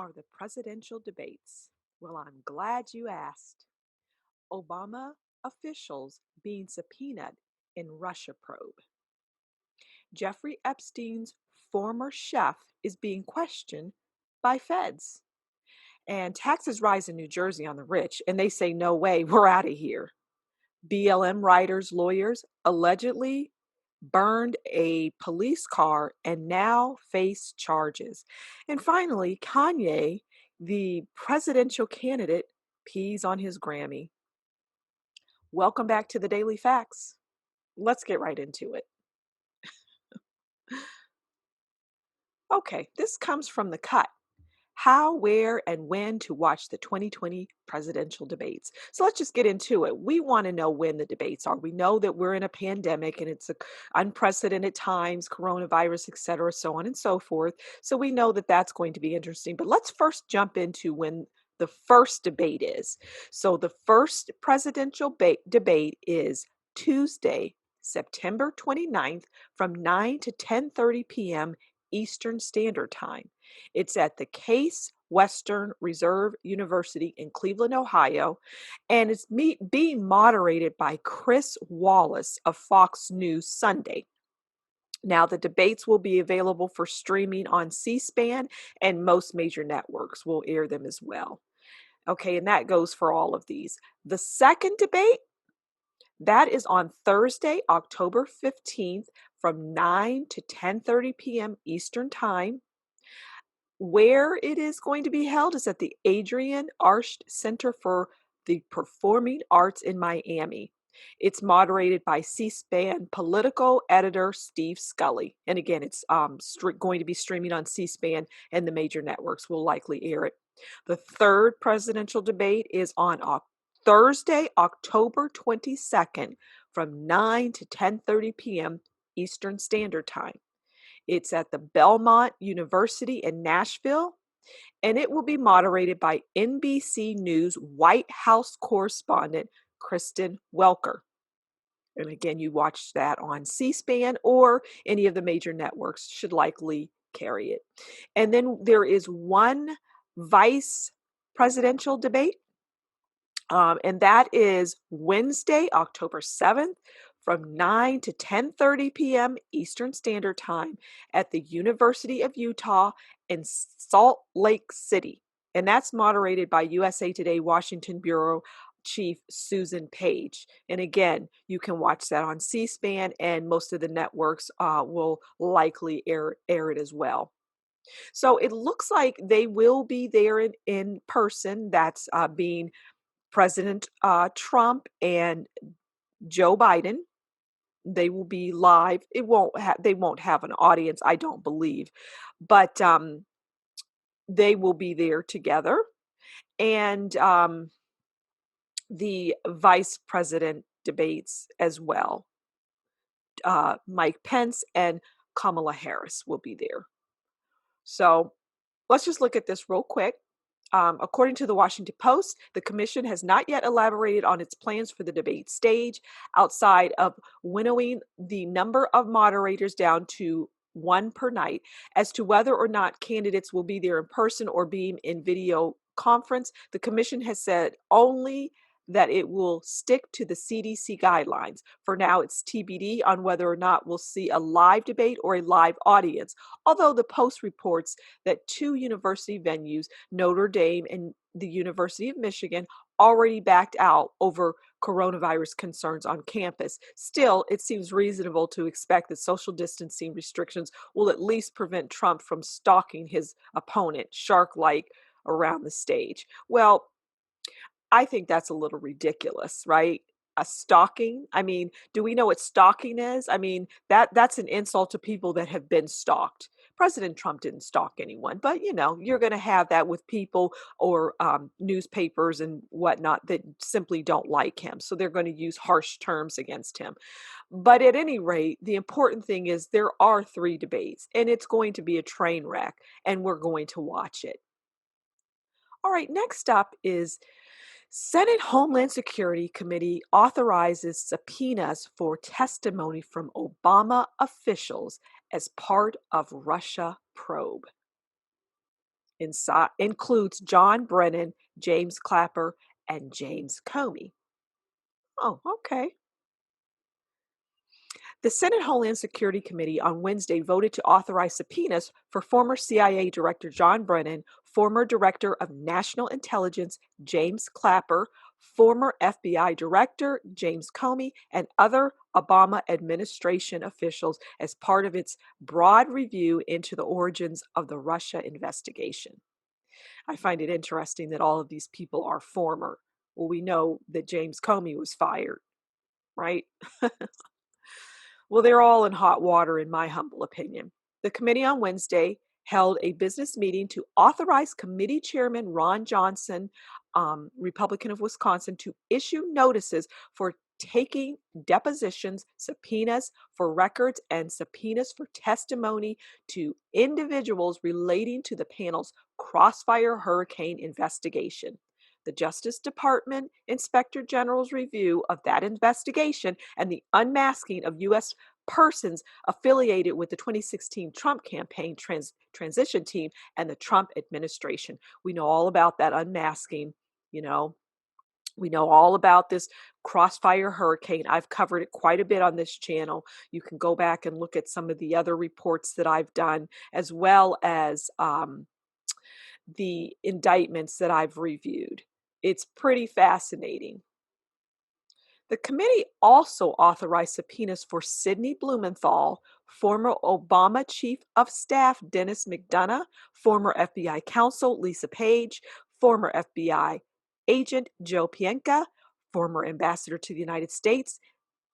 are the presidential debates? Well, I'm glad you asked. Obama officials being subpoenaed in Russia probe. Jeffrey Epstein's former chef is being questioned by feds. And taxes rise in New Jersey on the rich, and they say, no way, we're out of here. BLM writers, lawyers allegedly burned a police car and now face charges. And finally, Kanye, the presidential candidate, pees on his Grammy. Welcome back to the Daily Facts. Let's get right into it. Okay, this comes from The Cut. How, where, and when to watch the 2020 presidential debates. So let's just get into it. We want to know when the debates are. We know that we're in a pandemic and it's unprecedented times, coronavirus, et cetera, so on and so forth. So we know that that's going to be interesting. But let's first jump into when the first debate is. So the first presidential debate is Tuesday, September 29th from 9 to 10:30 p.m. Eastern Standard Time. It's at the Case Western Reserve University in Cleveland, Ohio, and it's being moderated by Chris Wallace of Fox News Sunday. Now, the debates will be available for streaming on C-SPAN, and most major networks will air them as well. Okay, and that goes for all of these. The second debate, that is on Thursday, October 15th from 9 to 10:30 p.m. Eastern Time. Where it is going to be held is at the Adrian Arsht Center for the Performing Arts in Miami. It's moderated by C-SPAN political editor Steve Scully. And again, it's going to be streaming on C-SPAN, and the major networks will likely air it. The third presidential debate is on Thursday, October 22nd from 9 to 10:30 p.m. Eastern Standard Time. It's at the Belmont University in Nashville, and it will be moderated by NBC News White House correspondent Kristen Welker. And again, you watch that on C-SPAN or any of the major networks should likely carry it. And then there is one vice presidential debate, and that is Wednesday, October 7th from 9 to 10:30 p.m. Eastern Standard Time at the University of Utah in Salt Lake City. And that's moderated by USA Today Washington Bureau Chief Susan Page. And again, you can watch that on C-SPAN, and most of the networks will likely air it as well. So it looks like they will be there in person. That's being President Trump and Joe Biden. They will be live. They won't have an audience, I don't believe, but they will be there together. And the vice president debates as well. Mike Pence and Kamala Harris will be there. So let's just look at this real quick. According to the Washington Post, the commission has not yet elaborated on its plans for the debate stage outside of winnowing the number of moderators down to one per night. As to whether or not candidates will be there in person or beam in video conference, the commission has said only that it will stick to the CDC guidelines. For now, it's TBD on whether or not we'll see a live debate or a live audience, although the Post reports that two university venues, Notre Dame and the University of Michigan, already backed out over coronavirus concerns on campus. Still, it seems reasonable to expect that social distancing restrictions will at least prevent Trump from stalking his opponent, shark-like, around the stage. Well, I think that's a little ridiculous, right? A stalking? I mean, do we know what stalking is? I mean, that's an insult to people that have been stalked. President Trump didn't stalk anyone, but you're going to have that with people or newspapers and whatnot that simply don't like him. So they're going to use harsh terms against him. But at any rate, the important thing is there are three debates, and it's going to be a train wreck, and we're going to watch it. All right, next up is Senate Homeland Security Committee authorizes subpoenas for testimony from Obama officials as part of Russia probe. includes John Brennan, James Clapper, and James Comey. Oh, okay. The Senate Homeland Security Committee on Wednesday voted to authorize subpoenas for former CIA Director John Brennan, former Director of National Intelligence James Clapper, former FBI Director James Comey, and other Obama administration officials as part of its broad review into the origins of the Russia investigation. I find it interesting that all of these people are former. Well, we know that James Comey was fired, right? Well, they're all in hot water, in my humble opinion. The committee on Wednesday held a business meeting to authorize Committee Chairman Ron Johnson, Republican of Wisconsin, to issue notices for taking depositions, subpoenas for records, and subpoenas for testimony to individuals relating to the panel's Crossfire Hurricane investigation. The Justice Department Inspector General's review of that investigation and the unmasking of U.S. persons affiliated with the 2016 Trump campaign transition team and the Trump administration. We know all about that unmasking, you know. We know all about this Crossfire Hurricane. I've covered it quite a bit on this channel. You can go back and look at some of the other reports that I've done, as well as the indictments that I've reviewed. It's pretty fascinating. The committee also authorized subpoenas for Sidney Blumenthal, former Obama Chief of Staff Dennis McDonough, former FBI counsel Lisa Page, former FBI agent Joe Pienka, former ambassador to the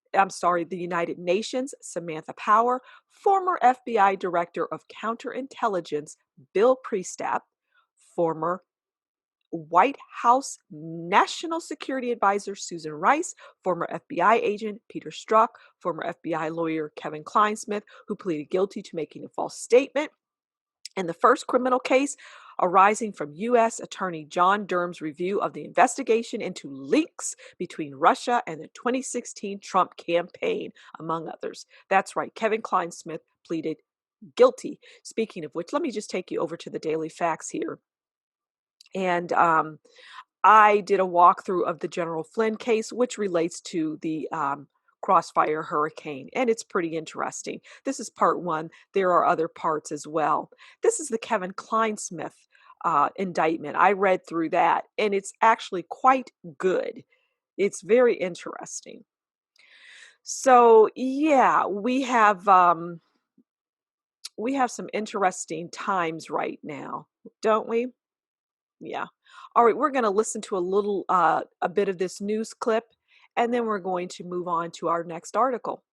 the United Nations Samantha Power, former FBI Director of Counterintelligence Bill Priestap, former White House National Security Advisor Susan Rice, former FBI agent Peter Strzok, former FBI lawyer Kevin Kleinsmith, who pleaded guilty to making a false statement in the first criminal case arising from U.S. Attorney John Durham's review of the investigation into links between Russia and the 2016 Trump campaign, among others. That's right, Kevin Kleinsmith pleaded guilty. Speaking of which, let me just take you over to the Daily Facts here. And I did a walkthrough of the General Flynn case, which relates to the Crossfire Hurricane, and it's pretty interesting. This is part one. There are other parts as well. This is the Kevin Kleinsmith indictment. I read through that, and it's actually quite good. It's very interesting. So yeah, we have some interesting times right now, don't we? Yeah. All right, we're going to listen to a bit of this news clip, and then we're going to move on to our next article.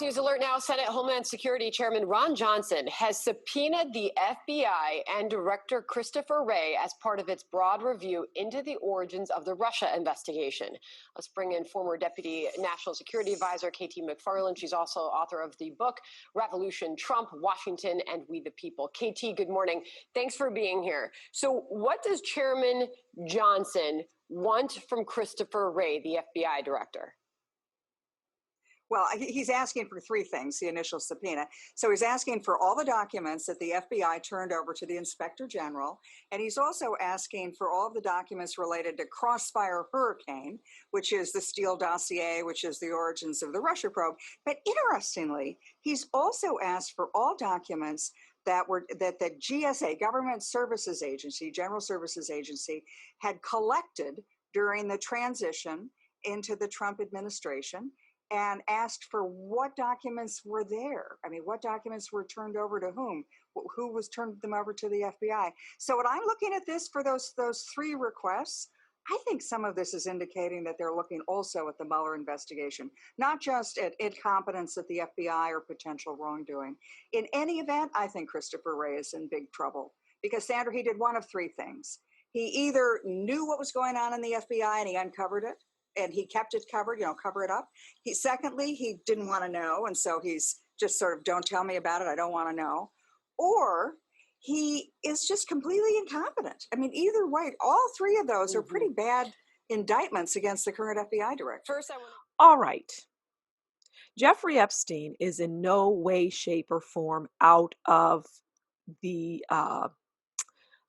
News alert now. Senate Homeland Security Chairman Ron Johnson has subpoenaed the FBI and Director Christopher Wray as part of its broad review into the origins of the Russia investigation. Let's bring in former Deputy National Security Advisor KT McFarland. She's also author of the book Revolution, Trump, Washington, and We the People. KT, good morning. Thanks for being here. So what does Chairman Johnson want from Christopher Wray, the FBI director? Well, he's asking for three things, the initial subpoena. So he's asking for all the documents that the FBI turned over to the Inspector General. And he's also asking for all of the documents related to Crossfire Hurricane, which is the Steele dossier, which is the origins of the Russia probe. But interestingly, he's also asked for all documents that the GSA, Government Services Agency, General Services Agency, had collected during the transition into the Trump administration, and asked for what documents were there. I mean, what documents were turned over to whom? Who was turned them over to the FBI? So when I'm looking at this for those three requests, I think some of this is indicating that they're looking also at the Mueller investigation, not just at incompetence at the FBI or potential wrongdoing. In any event, I think Christopher Wray is in big trouble because, Sandra, he did one of three things. He either knew what was going on in the FBI and he uncovered it, and he kept it covered, cover it up. Secondly, he didn't want to know, and so he's just sort of, don't tell me about it, I don't want to know. Or he is just completely incompetent. I mean, either way, all three of those are pretty bad indictments against the current FBI director. First, All right. Jeffrey Epstein is in no way, shape, or form out of the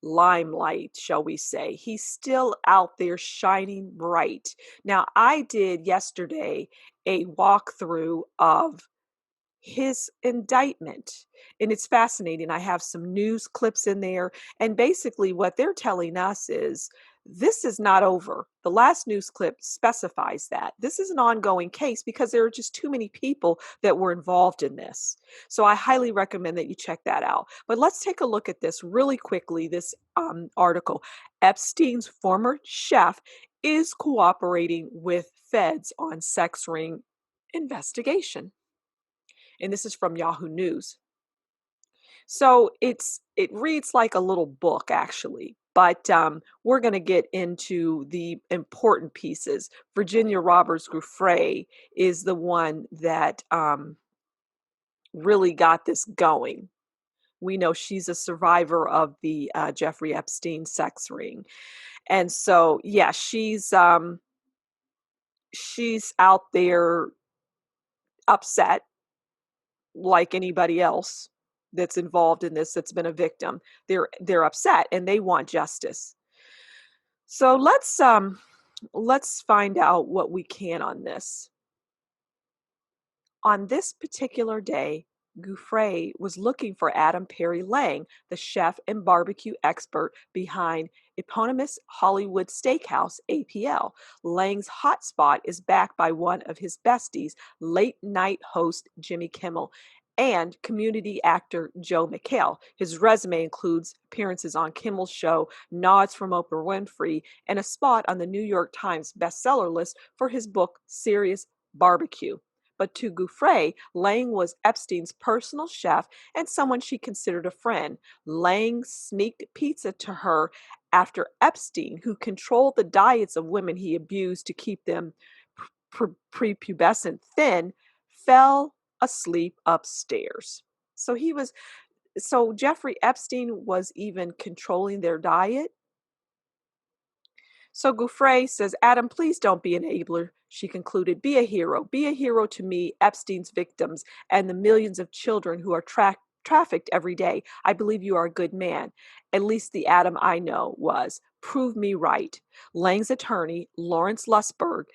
limelight, shall we say. He's still out there shining bright. Now, I did yesterday a walkthrough of his indictment. And it's fascinating. I have some news clips in there. And basically, what they're telling us is this is not over. The last news clip specifies that this is an ongoing case because there are just too many people that were involved in this. So I highly recommend that you check that out. But let's take a look at this really quickly, this article. Epstein's former chef is cooperating with feds on sex ring investigation, and this is from Yahoo News. So it reads like a little book actually, but we're going to get into the important pieces. Virginia Roberts Giuffre is the one that really got this going. We know she's a survivor of the Jeffrey Epstein sex ring, and so yeah, she's out there upset like anybody else that's involved in this, that's been a victim. They're upset and they want justice. So let's find out what we can on this. On this particular day, Gouffre was looking for Adam Perry Lang, the chef and barbecue expert behind eponymous Hollywood Steakhouse, APL. Lang's hotspot is backed by one of his besties, late night host Jimmy Kimmel, and community actor Joe McHale. His resume includes appearances on Kimmel's show, nods from Oprah Winfrey, and a spot on the New York Times bestseller list for his book, Serious Barbecue. But to Gouffre, Lang was Epstein's personal chef and someone she considered a friend. Lang sneaked pizza to her after Epstein, who controlled the diets of women he abused to keep them prepubescent thin, fell asleep upstairs. So Jeffrey Epstein was even controlling their diet. So Gouffre says, Adam, please don't be an enabler. She concluded, be a hero. Be a hero to me, Epstein's victims, and the millions of children who are trafficked every day. I believe you are a good man. At least the Adam I know was. Prove me right. Lang's attorney, Lawrence Lusberg,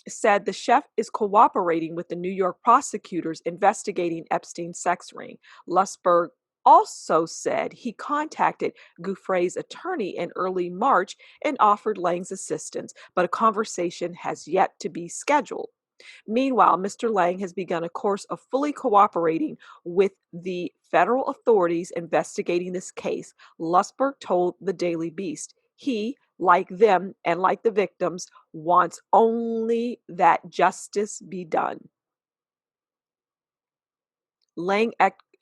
said the chef is cooperating with the New York prosecutors investigating Epstein's sex ring. Lusberg also said he contacted Gouffre's attorney in early March and offered Lang's assistance, but a conversation has yet to be scheduled. Meanwhile, Mr. Lang has begun a course of fully cooperating with the federal authorities investigating this case, Lusberg told the Daily Beast. He, like them and like the victims, wants only that justice be done. Lang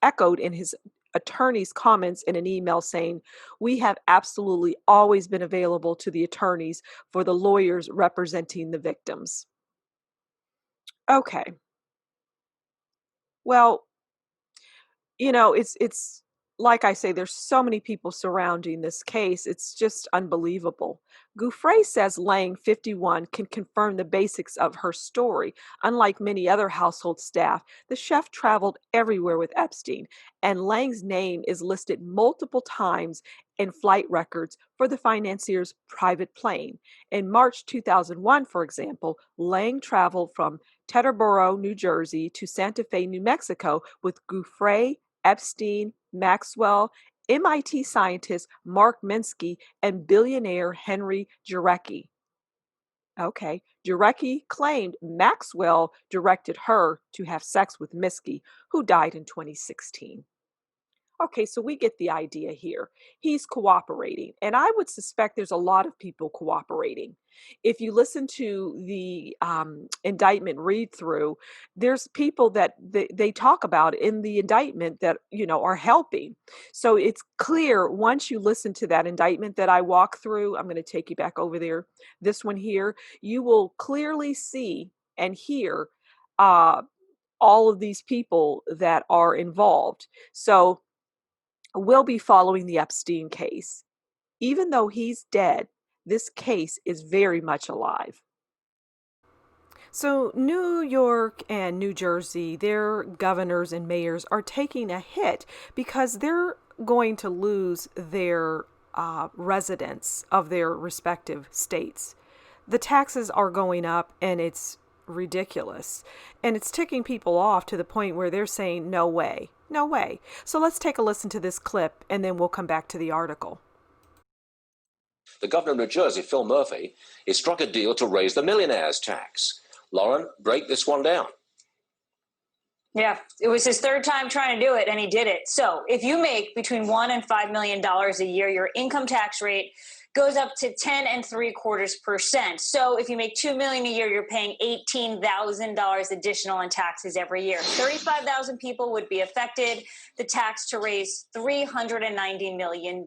echoed in his attorney's comments in an email saying, we have absolutely always been available to the attorneys for the lawyers representing the victims. Okay. Well, it's like I say, there's so many people surrounding this case. It's just unbelievable. Gouffre says Lang, 51, can confirm the basics of her story. Unlike many other household staff, the chef traveled everywhere with Epstein, and Lang's name is listed multiple times in flight records for the financier's private plane. In March 2001, for example, Lang traveled from Teterboro, New Jersey to Santa Fe, New Mexico with Gouffre, Epstein, Maxwell, MIT scientist Mark Minsky, and billionaire Henry Jarecki. Okay, Jarecki claimed Maxwell directed her to have sex with Minsky, who died in 2016. Okay, so we get the idea here. He's cooperating, and I would suspect there's a lot of people cooperating. If you listen to the indictment read through, there's people that they talk about in the indictment that are helping. So it's clear once you listen to that indictment that I walk through. I'm going to take you back over there. This one here, you will clearly see and hear uh, all of these people that are involved. So will be following the Epstein case. Even though he's dead, this case is very much alive. So, New York and New Jersey, their governors and mayors are taking a hit because they're going to lose their residents of their respective states. The taxes are going up and it's ridiculous. And it's ticking people off to the point where they're saying, no way, no way. So let's take a listen to this clip and then we'll come back to the article. The governor of New Jersey, Phil Murphy, has struck a deal to raise the millionaire's tax. Lauren, break this one down. Yeah, it was his third time trying to do it, and he did it. So if you make between $1 and $5 million a year, your income tax rate goes up to 10.75%. So if you make $2 million a year, you're paying $18,000 additional in taxes every year. 35,000 people would be affected. The tax to raise $390 million.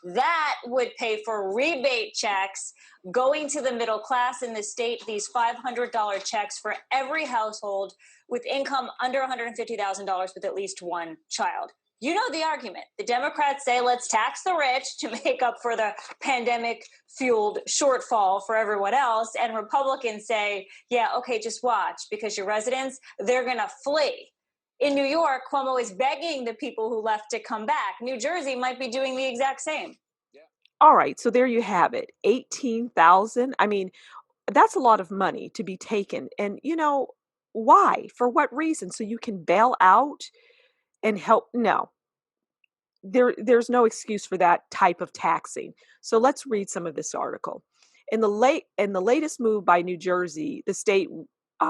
That would pay for rebate checks going to the middle class in the state, these $500 checks for every household with income under $150,000 with at least one child. You know the argument. The Democrats say, let's tax the rich to make up for the pandemic-fueled shortfall for everyone else. And Republicans say, yeah, okay, just watch, because your residents, they're going to flee. In New York, Cuomo is begging the people who left to come back. New Jersey might be doing the exact same. All right, so there you have it. 18,000. I mean, that's a lot of money to be taken. And why? For what reason? So you can bail out and help? No. There's no excuse for that type of taxing. So let's read some of this article. In the latest move by New Jersey, the state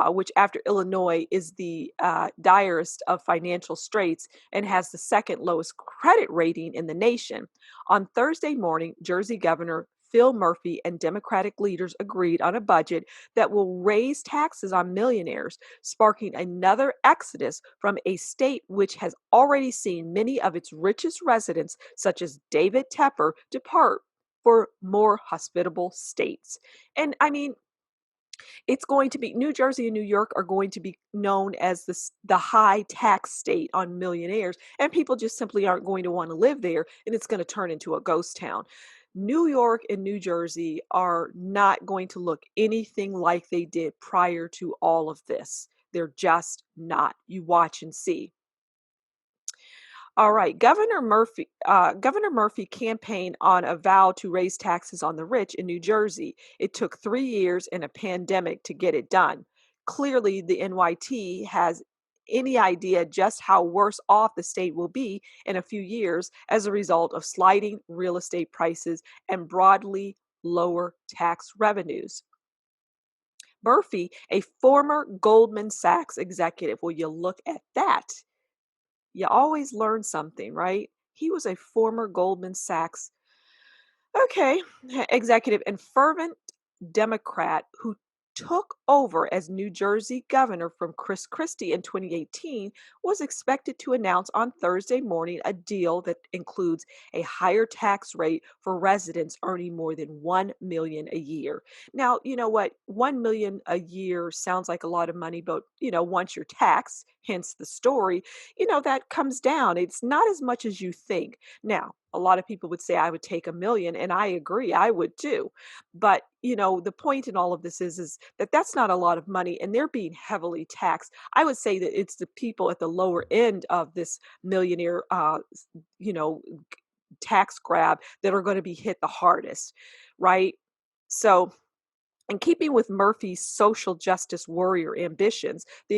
which after Illinois is the direst of financial straits and has the second lowest credit rating in the nation. On Thursday morning, Jersey Governor Phil Murphy and Democratic leaders agreed on a budget that will raise taxes on millionaires, sparking another exodus from a state which has already seen many of its richest residents, such as David Tepper, depart for more hospitable states. And I mean, it's going to be New Jersey and New York are going to be known as the high tax state on millionaires, and people just simply aren't going to want to live there, and it's going to turn into a ghost town. New York and New Jersey are not going to look anything like they did prior to all of this. They're just not. You watch and see. All right, Governor Murphy campaigned on a vow to raise taxes on the rich in New Jersey. It took 3 years and a pandemic to get it done. Clearly, the NYT has any idea just how worse off the state will be in a few years as a result of sliding real estate prices and broadly lower tax revenues. Murphy, a former Goldman Sachs executive, will you look at that? You always learn something, right? He was a former Goldman Sachs, executive and fervent Democrat who took over as New Jersey governor from Chris Christie in 2018, was expected to announce on Thursday morning a deal that includes a higher tax rate for residents earning more than $1 million a year. Now, you know what? $1 million a year sounds like a lot of money, but once you're taxed, hence the story, that comes down. It's not as much as you think. Now, a lot of people would say I would take $1 million, and I agree, I would too. But the point in all of this is that that's not a lot of money, and they're being heavily taxed. I would say that it's the people at the lower end of this millionaire, you know, tax grab that are going to be hit the hardest, right? So, in keeping with Murphy's social justice warrior ambitions, the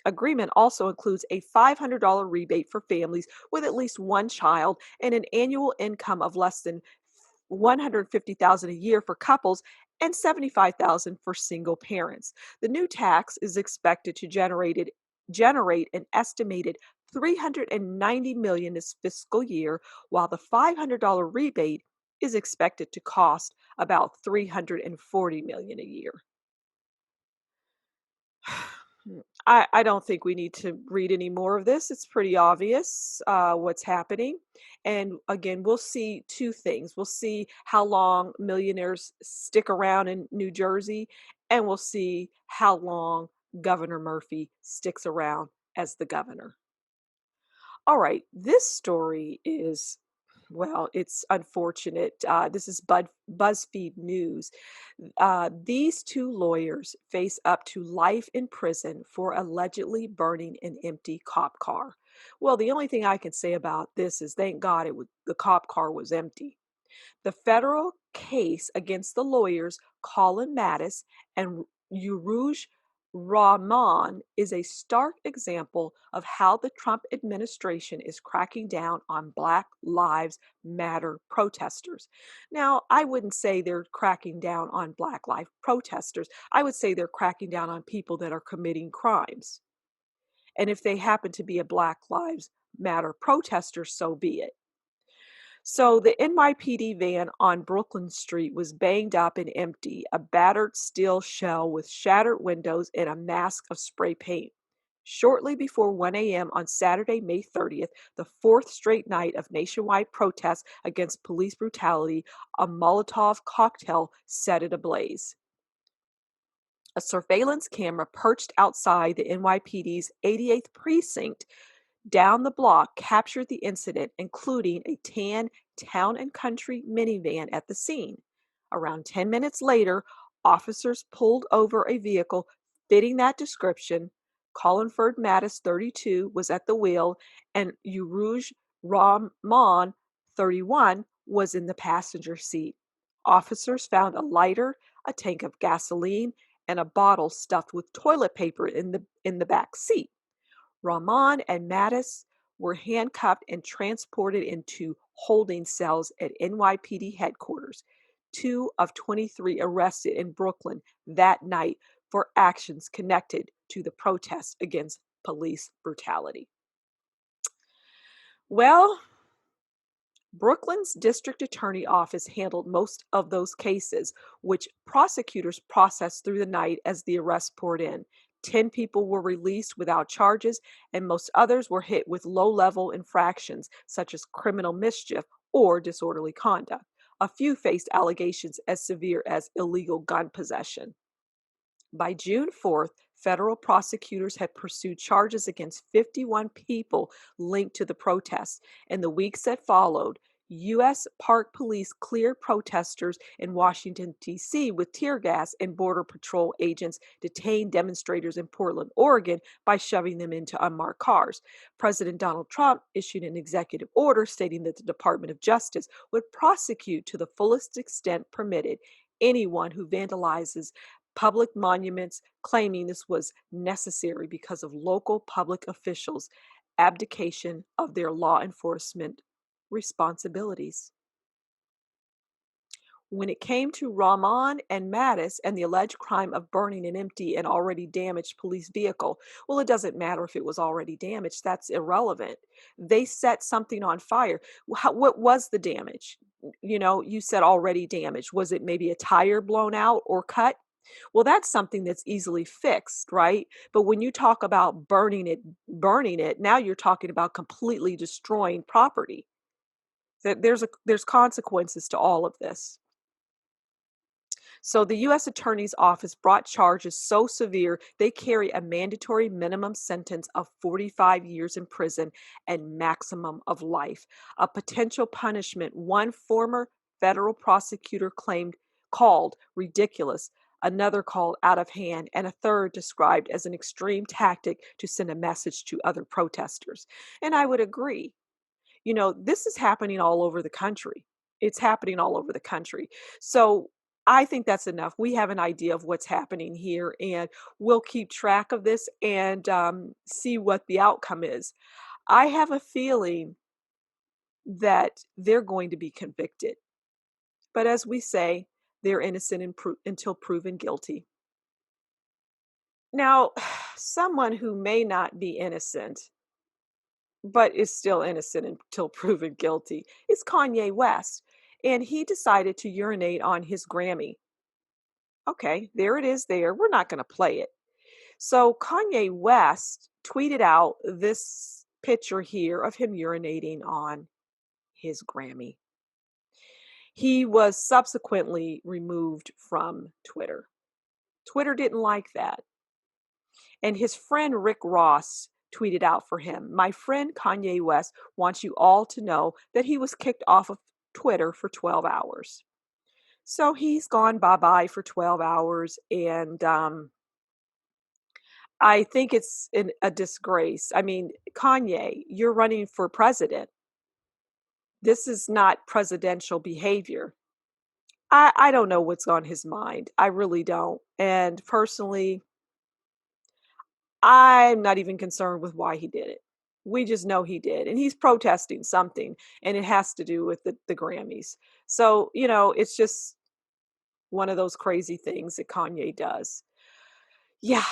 agreement also includes a $500 rebate for families with at least one child and an annual income of less than $150,000 a year for couples and $75,000 for single parents. The new tax is expected to generate an estimated $390 million this fiscal year, while the $500 rebate is expected to cost about $340 million a year. I don't think we need to read any more of this. It's pretty obvious what's happening. And again, we'll see two things. We'll see how long millionaires stick around in New Jersey, and we'll see how long Governor Murphy sticks around as the governor. All right, this story is, well, it's unfortunate. This is BuzzFeed News. These two lawyers face up to life in prison for allegedly burning an empty cop car. Well, the only thing I can say about this is thank God the cop car was empty. The federal case against the lawyers Colin Mattis and Uruj Rahman is a stark example of how the Trump administration is cracking down on Black Lives Matter protesters. Now, I wouldn't say they're cracking down on Black Lives protesters. I would say they're cracking down on people that are committing crimes. And if they happen to be a Black Lives Matter protester, so be it. So the NYPD van on Brooklyn Street was banged up and empty, a battered steel shell with shattered windows and a mask of spray paint. Shortly before 1 a.m. on Saturday, May 30th, the fourth straight night of nationwide protests against police brutality, a Molotov cocktail set it ablaze. A surveillance camera perched outside the NYPD's 88th precinct down the block captured the incident, including a tan Town and Country minivan at the scene. Around 10 minutes later, officers pulled over a vehicle fitting that description. Collinford Mattis, 32, was at the wheel, and Uruj Rahman, 31, was in the passenger seat. Officers found a lighter, a tank of gasoline, and a bottle stuffed with toilet paper in the back seat. Rahman and Mattis were handcuffed and transported into holding cells at NYPD headquarters. 2 of 23 arrested in Brooklyn that night for actions connected to the protests against police brutality. Well, Brooklyn's district attorney office handled most of those cases, which prosecutors processed through the night as the arrests poured in. 10 people were released without charges, and most others were hit with low-level infractions, such as criminal mischief or disorderly conduct. A few faced allegations as severe as illegal gun possession. By June 4th, federal prosecutors had pursued charges against 51 people linked to the protests. In the weeks that followed, U.S. Park Police cleared protesters in Washington, D.C. with tear gas, and Border Patrol agents detained demonstrators in Portland, Oregon by shoving them into unmarked cars. President Donald Trump issued an executive order stating that the Department of Justice would prosecute to the fullest extent permitted anyone who vandalizes public monuments, claiming this was necessary because of local public officials' abdication of their law enforcement responsibilities. When it came to Rahman and Mattis and the alleged crime of burning an empty and already damaged police vehicle, well, it doesn't matter if it was already damaged. That's irrelevant. They set something on fire. What was the damage? You said already damaged. Was it maybe a tire blown out or cut? Well, that's something that's easily fixed, right? But when you talk about burning it, now you're talking about completely destroying property. There's consequences to all of this. So the U.S. Attorney's Office brought charges so severe they carry a mandatory minimum sentence of 45 years in prison and maximum of life, a potential punishment one former federal prosecutor called ridiculous, another called out of hand, and a third described as an extreme tactic to send a message to other protesters. And I would agree. This is happening all over the country. It's happening all over the country. So I think that's enough. We have an idea of what's happening here, and we'll keep track of this and see what the outcome is. I have a feeling that they're going to be convicted. But as we say, they're innocent until proven guilty. Now, someone who may not be innocent but is still innocent until proven guilty, is Kanye West. And he decided to urinate on his Grammy. Okay, there it is there. We're not going to play it. So Kanye West tweeted out this picture here of him urinating on his Grammy. He was subsequently removed from Twitter. Twitter didn't like that. And his friend Rick Ross tweeted out for him, "My friend Kanye West wants you all to know that he was kicked off of Twitter for 12 hours. So he's gone bye-bye for 12 hours. And I think it's a disgrace. I mean, Kanye, you're running for president. This is not presidential behavior. I don't know what's on his mind. I really don't. And personally, I'm not even concerned with why he did it. We just know he did. And he's protesting something, and it has to do with the Grammys. So, it's just one of those crazy things that Kanye does. Yeah.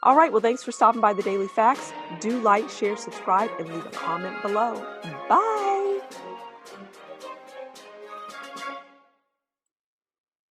All right. Well, thanks for stopping by the Daily Facts. Do like, share, subscribe, and leave a comment below. Bye.